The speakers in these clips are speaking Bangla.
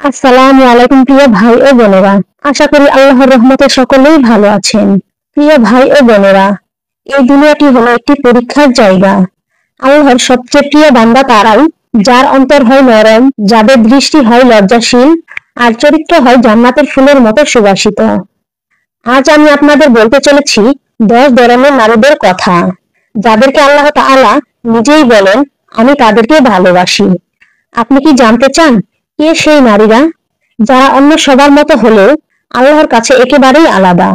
আসসালামু আলাইকুম প্রিয় ভাই ও বোনেরা। আশা করি আল্লাহর রহমতে সকলেই ভালো আছেন। প্রিয় ভাই ও বোনেরা, এই দুনিয়াটি হলো একটি পরীক্ষার জায়গা। আল্লাহর সবচেয়ে প্রিয় বান্দা তারাই, যার অন্তর হয় নরম, যাদের দৃষ্টি হয় লজ্জাশীল, আর চরিত্র হয় জান্নাতের ফুলের মতো সুবাসিত। আজ আমি আপনাদের বলতে চলেছি 10 ধরনের নারীদের কথা, যাদেরকে আল্লাহ তাআলা নিজেই বলেন, আমি তাদেরকে ভালোবাসি। আপনি কি জানতে চান কে সেই নারীরা, যারা অন্য সবার মতো হলেও আল্লাহর কাছে একেবারেই আলাদা?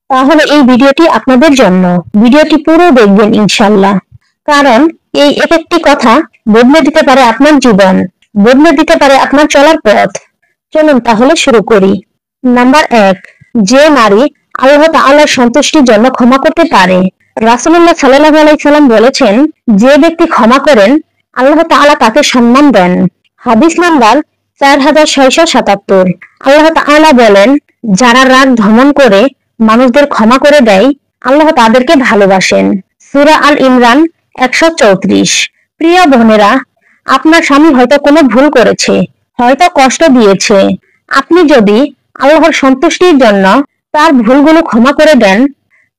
তাহলে এই ভিডিওটি আপনাদের জন্য। ভিডিওটি পুরো দেখবেন ইনশাল্লাহ, কারণ এই এক একটি কথা বদলে দিতে পারে আপনার জীবন, বদলে দিতে পারে আপনার চলার পথ। চলুন তাহলে শুরু করি। নাম্বার 1, যে নারী আল্লাহ তাআলার সন্তুষ্টির জন্য ক্ষমা করতে পারে। রাসূলুল্লাহ সাল্লাল্লাহু আলাইহি সাল্লাম বলেছেন, যে ব্যক্তি ক্ষমা করেন আল্লাহ তাআলা তাকে সম্মান দেন। হাদিস নাম্বার 4677। আল্লাহ তাআলা বলেন, যারা রাগ দমন করে মানুষদের ক্ষমা করে দেয়, আল্লাহ তাদেরকে ভালোবাসেন। সূরা আল ইমরান 134। প্রিয় বোনেরা, আপনার স্বামী হয়তো কোনো ভুল করেছে, হয়তো কষ্ট দিয়েছে। আপনি যদি আল্লাহর সন্তুষ্টির জন্য তার ভুলগুলো ক্ষমা করে দেন,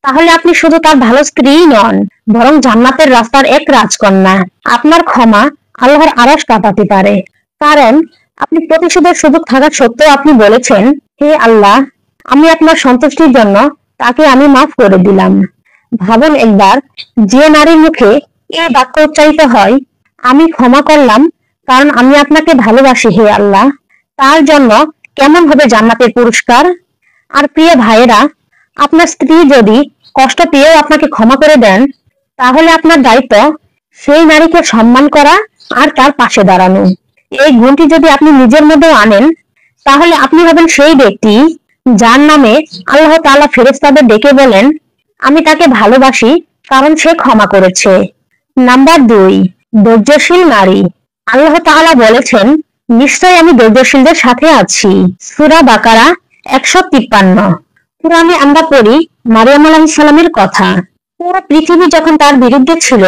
তাহলে আপনি শুধু তার ভালো স্ত্রীই নন, বরং জান্নাতের রাস্তার এক রাজকন্যা। আপনার ক্ষমা আল্লাহর আরশ কাঁপাতে পারে, কারণ আপনি প্রতিশোধের সুযোগ থাকা সত্ত্বেও আপনি বলেছেন, হে আল্লাহ, আমি আপনার সন্তুষ্টির জন্য তাকে আমি মাফ করে দিলাম। ভাবুন একবার, যে নারীর মুখে এই বাক্য উচ্চারিত হয়, আমি ক্ষমা করলাম কারণ আমি আপনাকে ভালোবাসি হে আল্লাহ, তার জন্য কেমন হবে জান্নাতের পুরস্কার। আর প্রিয় ভাইয়েরা, আপনার স্ত্রী যদি কষ্ট পেয়েও আপনাকে ক্ষমা করে দেন, তাহলে আপনার দায়িত্ব সেই নারীকে সম্মান করা আর তার পাশে দাঁড়ানো। এই গুণটি যদি আপনি নিজের মধ্যে আনেন, তাহলে আপনি হবেন সেই ব্যক্তি যার নামে আল্লাহ তাআলা ফেরেশতাদের ডেকে বলেন, আমি তাকে ভালোবাসি কারণ সে ক্ষমা করেছে। নাম্বার 2, ধৈর্যশীল নারী। আল্লাহ তাআলা বলেছেন, নিশ্চয়ই আমি ধৈর্যশীলদের সাথে আছি। সূরা বাকারা 153। কুরআনে আমরা পড়ি মারিয়াম আলাইহিস সালামের কথা। পুরো পৃথিবী যখন তার বিরুদ্ধে ছিল,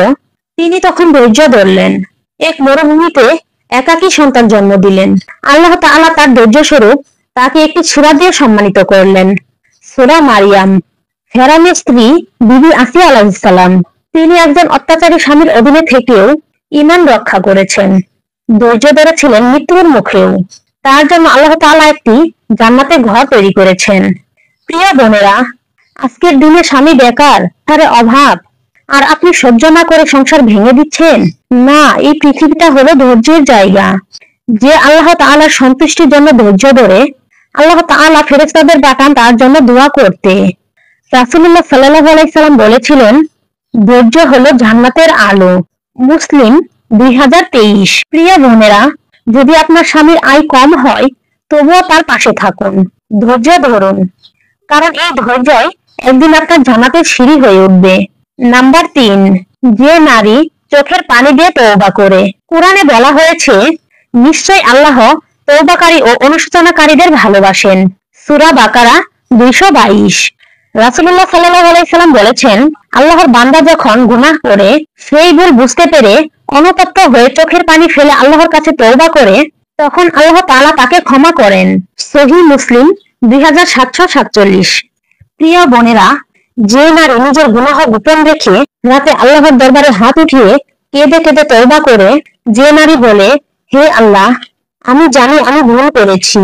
তিনি তখন ধৈর্য ধরলেন। এক মরুভূমিতে একাকী সন্তান জন্ম দিলেন। আল্লাহ তাআলা তার ধৈর্য স্বরূপ তাকে একটি সূরা দিয়ে সম্মানিত করলেন, সূরা মারিয়াম। ফেরাউনের স্ত্রী বিবি আসিয়া আলাইহিস সালাম, তিনি একজন অত্যাচারী স্বামীর অধীনে থেকেও ঈমান রক্ষা করেছেন, ধৈর্য ধরেছিলেন মৃত্যুর মুখেও। তার জন্য আল্লাহ তাআলা একটি জান্নাতের ঘর তৈরি করেছেন। প্রিয় বোনেরা, আজকের দিনে স্বামী বেকার, তার অভাব, আর আপনি সহ্য না করে সংসার ভেঙে দিচ্ছেন না। এই পৃথিবীটা হলো ধৈর্যের জায়গা। যে আল্লাহ তাআলার সন্তুষ্টির জন্য ধৈর্য ধরে, আল্লাহ তাআলা ফেরেশতাদের পাঠান তার জন্য দোয়া করতে। রাসূলুল্লাহ সাল্লাল্লাহু আলাইহি সাল্লাম বলেছিলেন, ধৈর্য হলো জান্নাতের আলো। মুসলিম 2023। প্রিয় বোনেরা, যদি আপনার স্বামীর আয় কম হয়, তবুও তার পাশে থাকুন, ধৈর্য ধরুন, কারণ এই ধৈর্যই একদিন আপনার জান্নাতের সিঁড়ি হয়ে উঠবে। নাম্বার 3, যে নারী চোখের পানি দিয়ে তওবা করে। কোরআনে বলা হয়েছে, নিশ্চয় আল্লাহ তওবাকারী ও অনুশোচনাকারীদের ভালোবাসেন। সূরা বাকারা 222। রাসূলুল্লাহ সাল্লাল্লাহু আলাইহি সাল্লাম বলেছেন, আল্লাহর বান্দা যখন গুনাহ করে সেই ভুল বুঝতে পেরে অনুতপ্ত হয়ে চোখের পানি ফেলে আল্লাহর কাছে তওবা করে, তখন আল্লাহ তাআলা তাকে ক্ষমা করেন। সহিহ মুসলিম 2747। প্রিয় বোনেরা, যে নারী নিজের গুনাহ গোপন রেখে রাতে আল্লাহর দরবারে হাত উঠিয়ে কেঁদে কেঁদে তওবা করে, যে নারী বলে, হে আল্লাহ, আমি জানি আমি ভুল করেছি,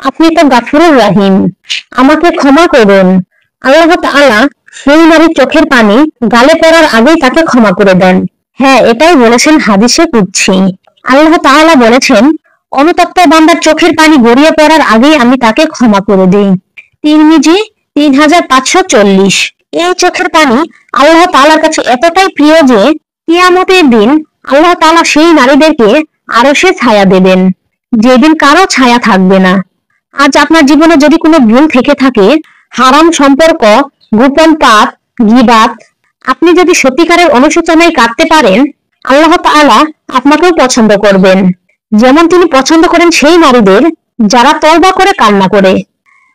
আপনি তো গাফুরুর রহিম, আমাকে ক্ষমা করুন, আল্লাহ তাআলা সেই নারীর চোখের পানি গালে পড়ার আগেই তাকে ক্ষমা করে দেন। হ্যাঁ, এটাই বলেছেন হাদিসে কুদসি। আল্লাহ তাআলা বলেছেন, অনুতপ্ত বান্দার চোখের পানি গড়িয়ে পড়ার আগেই আমি তাকে ক্ষমা করে দিই। তিরমিজি 3540। এই চোখের পানি আল্লাহ তাআলার কাছে এতটাই প্রিয় যে কিয়ামতের দিন আল্লাহ তাআলা সেই নারীদেরকে আরশে ছায়া দেবেন, যেদিন কারো ছায়া থাকবে না। আজ আপনার জীবনে যদি কোনো ভুল থেকে থাকে, হারাম সম্পর্ক, গোপন পাপ, গীবাত, আপনি যদি সত্যিকারের অনুশোচনায় কাঁদতে পারেন, আল্লাহ তাআলা আপনাকেও পছন্দ করবেন, যেমন তিনি পছন্দ করেন সেই নারীদের যারা তওবা করে কান্না করে।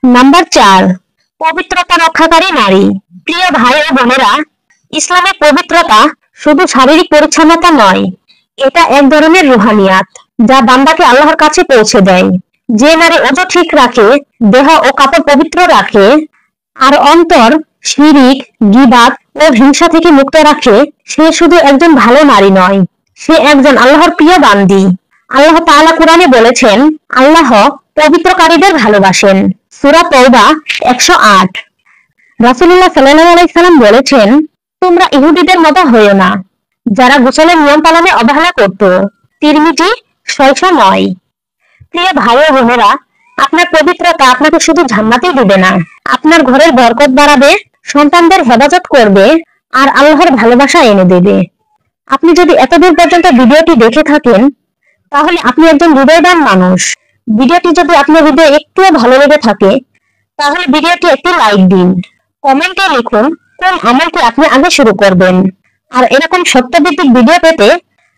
নাম্বার 4, পবিত্রতা রক্ষাকারী নারী। প্রিয় ভাই ও বোনেরা, ইসলামের পবিত্রতা শুধু শারীরিক পরিচ্ছন্নতা নয়, এটা এক ধরনের রুহানিয়াত, যা বান্দাকে আল্লাহর কাছে পৌঁছে দেয়। যে নারী ওযু ঠিক রাখে, দেহ ও কাপড় পবিত্র রাখে, আর অন্তর শিরিক, গীবাত ও হিংসা থেকে মুক্ত রাখে, সে শুধু একজন ভালো নারী নয়, সে একজন আল্লাহর প্রিয় বান্দি। আল্লাহ তাআলা কুরআনে বলেছেন, আল্লাহ পবিত্রকারীদের ভালোবাসেন। সূরা তাওবা 108। রাসূলুল্লাহ সাল্লাল্লাহু আলাইহি সাল্লাম বলেছেন, তোমরা ইহুদিদের মতো হইও না, যারা গোসলের নিয়ম পালনে অবহেলা করত। তিরমিজি 609। প্রিয় ভাই ও বোনেরা, আপনার পবিত্রতা আপনাকে শুধু জান্নাতেই দিবে না, আপনার ঘরের বরকত বাড়াবে, সন্তানদের হেফাজত করবে, আর আল্লাহর ভালোবাসা এনে দেবে। আপনি যদি এতদূর পর্যন্ত ভিডিওটি দেখে থাকেন, তাহলে আপনি একজন হৃদয়বান মানুষ। ভিডিওটি যদি আপনার হৃদয়ে একটুও ভালো লেগে থাকে, তাহলে ভিডিওটি একটি লাইক দিন, কমেন্টে লিখুন কোন আমলটি আপনি আগে শুরু করবেন। আর এরকম সত্যভিত্তিক ভিডিও পেতে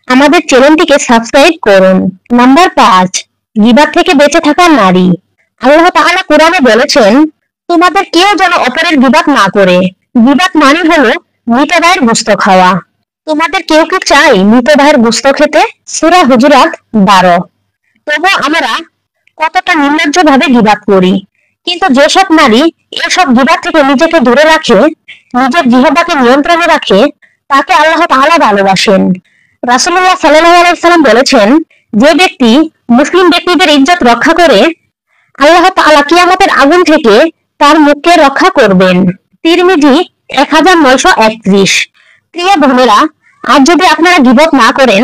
আমাদের চ্যানেলটিকে সাবস্ক্রাইব করুন। নাম্বার 5, গীবাত থেকে বেঁচে থাকা নারী। আল্লাহ তাআলা কুরআনে বলেছেন, তোমাদের কেউ যেন অপরের গীবাত না করে। গীবাত মানে হলো মৃত ভাইয়ের গোশত খাওয়া। তোমাদের কেউ কি চাই মৃত ভাইয়ের গোশত খেতে? সূরা হুজুরাত 12। তবু আমরা কতটা নির্লজ্জ ভাবে গীবাত করি। কিন্তু যেসব নারী এসব গীবাত থেকে নিজেকে দূরে রাখে, নিজের জিহ্বাকে নিয়ন্ত্রণে রাখে, তাকে আল্লাহ তাআলা ভালোবাসেন। রাসূলুল্লাহ সাল্লাল্লাহু আলাইহি সাল্লাম বলেছেন, যে ব্যক্তি মুসলিম ব্যক্তিদের ইজ্জত রক্ষা করে, আল্লাহ তাআলা কিয়ামতের আগুন থেকে তার মুখকে রক্ষা করবেন। তিরমিজি 1931। প্রিয় বোনেরা, আজ যদি আপনারা গীবত না করেন,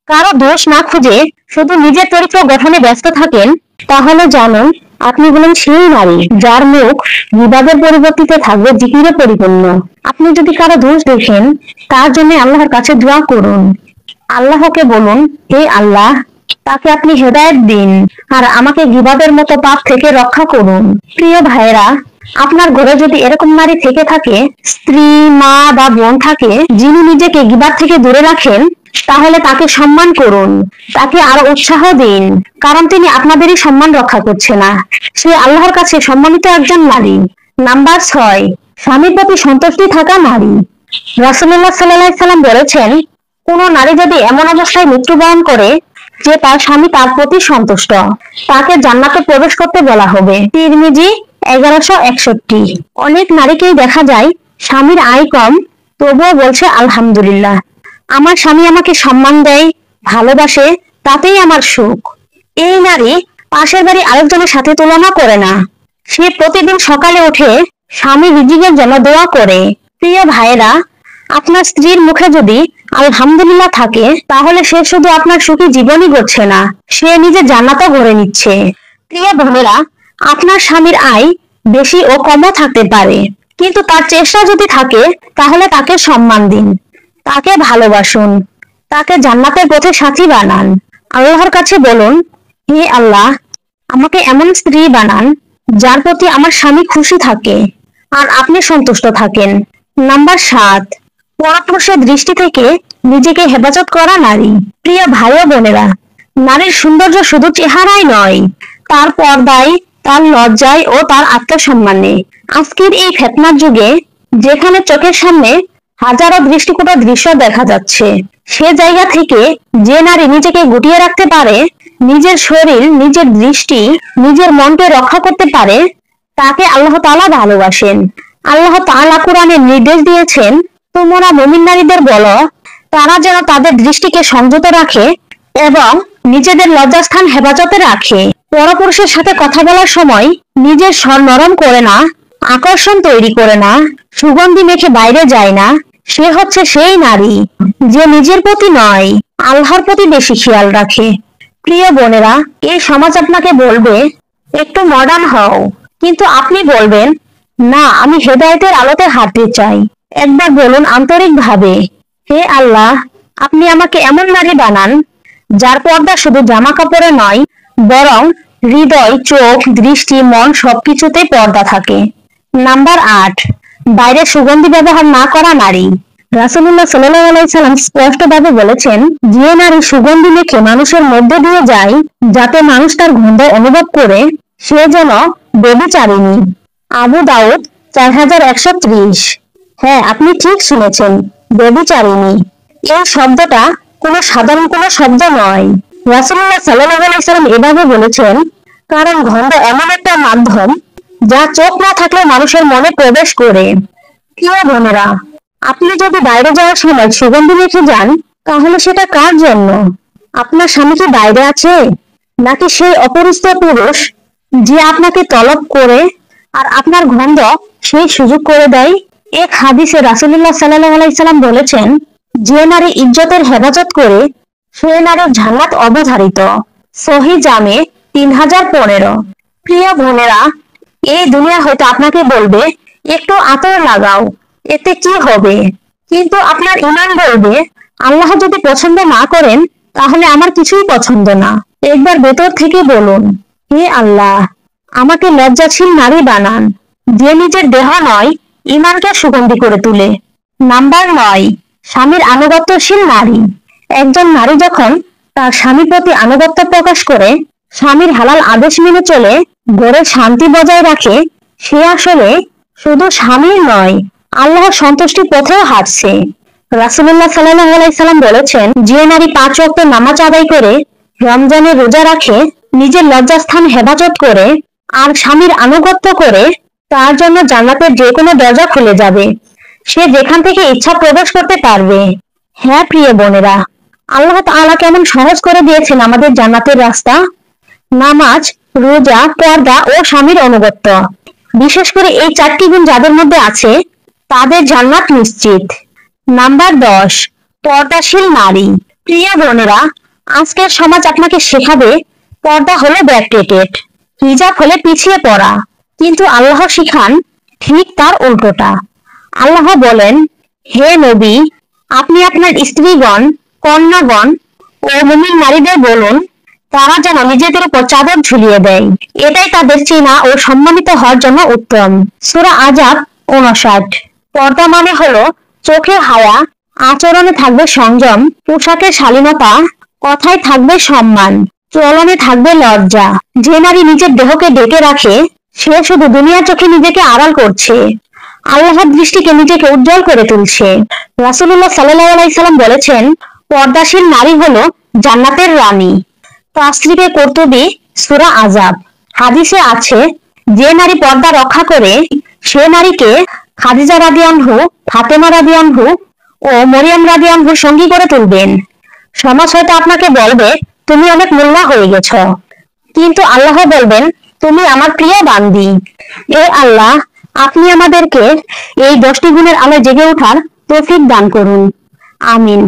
কারো দোষ না খুঁজে শুধু নিজের চরিত্র গঠনে ব্যস্ত থাকেন, তাহলে জানুন আপনি হলেন সেই নারী যার মুখ গীবতের পরিবর্তিতে থাকবে জিকিরে পরিপূর্ণ। আপনি যদি কারো দোষ দেখেন, তার জন্য আল্লাহর কাছে দোয়া করুন। আল্লাহকে বলুন, হে আল্লাহ, তাকে আপনি হেদায়েত দিন, আর আমাকে গীবতের মতো পাপ থেকে রক্ষা করুন। প্রিয় ভাইয়েরা, আপনার ঘরে যদি এরকম নারী থেকে থাকে, স্ত্রী, মা বা বোন থাকে, যিনি নিজেকে গীবত থেকে দূরে রাখেন, তাহলে তাকে সম্মান করুন, তাকে আরো উৎসাহ দিন, কারণ তিনি আপনাদেরই সম্মান রক্ষা করছে না। সে আল্লাহর কাছে সম্মানিত একজন নারী। নাম্বার 6, স্বামীর প্রতি সন্তুষ্টি থাকা নারী। রাসূলুল্লাহ সাল্লাল্লাহু আলাইহি সাল্লাম বলেছেন, কোন নারী যদি এমন অবস্থায় মৃত্যুবরণ করে যে তার স্বামী তার প্রতি সন্তুষ্ট, তাকে জান্নাতে প্রবেশ করতে বলা হবে। তিরমিজি 1161। অনেক নারীকেই দেখা যায় স্বামীর আয় কম, তবুও বলছে আলহামদুলিল্লাহ, আমার স্বামী আমাকে সম্মান দেয়, ভালোবাসে, তাতেই আমার সুখ। এই নারী পাশের বাড়ি আরেকজনের সাথে তুলনা করে না। সে প্রতিদিন সকালে উঠে স্বামী রিজিকের জন্য দোয়া করে। প্রিয় ভাইয়েরা, আপনার স্ত্রীর মুখে যদি আলহামদুলিল্লাহ থাকে, তাহলে সে শুধু আপনার সুখী জীবনই গড়ছে না, সে নিজে জান্নাতও গড়ে নিচ্ছে। প্রিয় বোনেরা, আপনার স্বামীর আয় বেশি ও কমও থাকতে পারে, কিন্তু তার চেষ্টা যদি থাকে, তাহলে তাকে সম্মান দিন, তাকে ভালোবাসুন, তাকে জান্নাতের পথে সাথী বানান। আল্লাহর কাছে বলুন, হে আল্লাহ, আমাকে এমন স্ত্রী বানান যার প্রতি আমার স্বামী খুশি থাকে আর আপনি সন্তুষ্ট থাকেন। নাম্বার 7, পরপুরুষের দৃষ্টি থেকে নিজেকে হেফাজত করা নারী। প্রিয় ভাই ও বোনেরা, নারীর সৌন্দর্য শুধু চেহারাই নয়, তার পর্দায়, তার লজ্জায় ও তার আত্মসম্মানে। আজকের এই ফিতনার যুগে, যেখানে চোখের সামনে হাজারো দৃষ্টিকটু দৃশ্য দেখা যাচ্ছে, সে জায়গা থেকে যে নারী নিজেকে গুটিয়ে রাখতে পারে, নিজের শরীর, নিজের দৃষ্টি, নিজের মনকে রক্ষা করতে পারে, তাকে আল্লাহ তাআলা ভালোবাসেন। আল্লাহ তাআলা কুরআনে নির্দেশ দিয়েছেন, তোমরা মুমিন নারীদের বলো তারা যেন তাদের দৃষ্টিকে সংযত রাখে এবং নিজেদের লজ্জাস্থান হেফাজতে রাখে। পরপুরুষের সাথে কথা বলার সময় নিজের স্বর নরম করে না, আকর্ষণ তৈরি করে না, সুগন্ধি মেখে বাইরে যায় না। সে হচ্ছে সেই নারী যে নিজের প্রতি নয়, আল্লাহর প্রতি বেশি খেয়াল রাখে। প্রিয় বোনেরা, এই সমাজ আপনাকে বলবে একটু মডার্ন হও, কিন্তু আপনি বলবেন না, আমি হেদায়েতের আলোতে হাঁটতে চাই। একবার বলুন আন্তরিকভাবে, হে আল্লাহ, আপনি আমাকে এমন নারী বানান যার পর্দা শুধু জামা কাপড়ে নয়, বরং হৃদয়, চোখ, দৃষ্টি, মন সবকিছুতেই পর্দা থাকে। নাম্বার 8, বাইরে সুগন্ধি ব্যবহার না করা নারী। রাসূলুল্লাহ সাল্লাল্লাহু আলাইহি সাল্লাম স্পষ্টভাবে বলেছেন, যে নারী সুগন্ধি মেখে মানুষের মধ্যে দিয়ে যায় যাতে মানুষ তার গন্ধ অনুভব করে, সে যেন ব্যভিচারিণী। আবু দাউদ 4130। হ্যাঁ, আপনি ঠিক শুনেছেন, ব্যভিচারিণী। এই শব্দটা কোনো সাধারণ কোনো শব্দ নয়। রাসূলুল্লাহ সাল্লাল্লাহু আলাইহি সাল্লাম এভাবে বলেছেন, কারণ গন্ধ এমন একটা মাধ্যম যা চোখ না থাকলে মানুষের মনে প্রবেশ করে। প্রিয় বোনেরা, আপনি যদি বাইরে যাওয়ার সময় সুগন্ধি রেখে যান, তাহলে সেটা কার জন্য? আপনার স্বামী কি বাইরে আছে, নাকি সেই অপরিচিত পুরুষ যে আপনাকে তলব করে আর আপনার গন্ধ সেই সুযোগ করে দেয়? এক হাদিসে রাসূলুল্লাহ সাল্লাল্লাহু আলাইহি সাল্লাম বলেছেন, যে নারী ইজ্জতের হেফাজত করে সে নারীর জান্নাত অবধারিত। সহিহ জামে 3015। প্রিয় বোনেরা, এই দুনিয়া হয়তো আপনাকে বলবে একটু আতর লাগাও, এতে কি হবে? কিন্তু আপনার ঈমান বলবে, আল্লাহ যদি পছন্দ না করেন তাহলে আমার কিছুই পছন্দ না। একবার ভেতর থেকে বলুন, হে আল্লাহ, আমাকে লজ্জাশীল নারী বানান, যে নিজের দেহ নয় ঈমানকে সুগন্ধি করে তোলে। নাম্বার 9, স্বামীর আনুগত্যশীল নারী। একজন নারী যখন তার স্বামীর প্রতি আনুগত্য প্রকাশ করে, স্বামীর হালাল আদেশ মেনে চলে, ঘরে শান্তি বজায় রাখে, সে আসলে শুধু স্বামীর নয়, আল্লাহর সন্তুষ্টির পথেও হাঁটছে। রাসূলুল্লাহ সাল্লাল্লাহু আলাইহি সাল্লাম বলেছেন, যে নারী 5 ওয়াক্ত নামাজ আদায় করে, রমজানে রোজা রাখে, নিজের লজ্জাস্থান হেফাজত করে আর স্বামীর আনুগত্য করে, তার জন্য জান্নাতের যে কোনো দরজা খুলে যাবে। সে যেখান থেকে ইচ্ছা প্রবেশ করতে পারবে। হ্যাঁ প্রিয় বোনেরা, আল্লাহ তাআলা কেমন সহজ করে দিয়েছেন আমাদের জান্নাতের রাস্তা। নামাজ, রোজা, পর্দা ও স্বামীর আনুগত্য, বিশেষ করে এই 4টি গুণ যাদের মধ্যে আছে, তাদের জান্নাত নিশ্চিত। নাম্বার 10, পর্দাশীল নারী। প্রিয় বোনেরা, আজকের সমাজ আপনাকে শেখাবে পর্দা হলো ব্যাকডেটেড, হিজাব হলে পিছিয়ে পড়া, কিন্তু আল্লাহ শিখান ঠিক তার উল্টোটা। আল্লাহ বলেন, হে নবী, আপনি আপনার স্ত্রীগণ, কন্যাগণ ও মুমিন নারীদের বলুন, তারা যেন নিজেদের উপর চাদর ঝুলিয়ে দেয়, এটাই তাদের চেনা ও সম্মানিত হওয়ার জন্য উত্তম। সূরা আযাব 59। পর্দা মানে হলো চোখের হায়া, আচরণে থাকবে সংযম, পোশাকে শালীনতা, কথায় থাকবে সম্মান, চলনে থাকবে লজ্জা। যে নারী নিজের দেহকে ঢেকে রাখে, সে শুধু দুনিয়ার চোখে নিজেকে আড়াল করছে, আল্লাহর দৃষ্টিকে নিজেকে উজ্জ্বল করে তুলছে। রাসূলুল্লাহ সাল্লাল্লাহু আলাইহি সাল্লাম বলেছেন, পর্দাশীল নারী হলো জান্নাতের রানী। তাসরিফে কুরতুবী, সূরা আযাব। হাদিসে আছে, যে নারী পর্দা রক্ষা করে, সে নারীকে খাদিজা রাদিয়াল্লাহু, ফাতেমা রাদিয়াল্লাহু ও মরিয়ম রাদিয়াল্লাহু সঙ্গী করে তুলবেন। সমাজ হয়তো আপনাকে বলবে, তুমি অনেক মোল্লা হয়ে গেছ, কিন্তু আল্লাহ বলবেন, তুমি আমার প্রিয় বান্দি। এ আল্লাহ, আপনি আমাদেরকে এই 10টি গুণের আলোয় জেগে ওঠার তৌফিক দান করুন। আমিন।